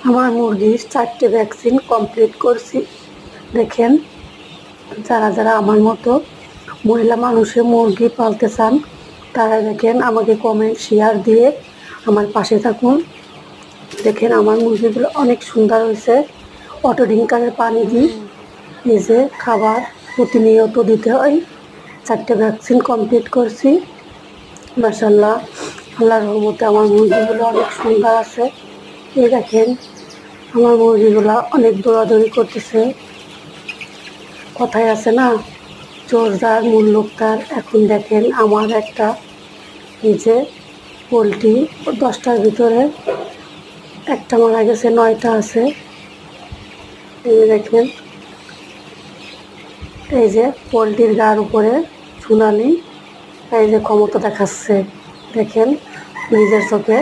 আমার মুরগির 4টে vaccine complete করছি। দেখেন, যারা যারা আমার মতো মহিলা মানুষে মুরগি পালতে চান তারা দেখেন আমাকে কমেন্ট শেয়ার দিয়ে আমার পাশে থাকুন। দেখেন আমার মুরগিগুলো অনেক সুন্দর হয়েছে। অটো ড্রিঙ্কারের পানি দিই, এই যে খাবার প্রতিনিয়ত দিতে হয়। 4টে ভ্যাকসিন কমপ্লিট করছি। মাশাআল্লাহ, আল্লাহর রহমতে আমার মুরগিগুলো অনেক সুন্দর আছে। এই দেখেন আমার মুরগিগুলো অনেক দৌড়াদৌড়ি করতেছে। কথায় আছে না, চোর যার মূল লোক তার। এখন দেখেন আমার একটা এই যে পোলট্রি 10টার ভিতরে একটা মারা গেছে, 9টা আছে। এই যে দেখেন, এই যে পোলট্রির গার উপরে সোনালি এই যে ক্ষমতা দেখাচ্ছে। দেখেন নিজের চোখে।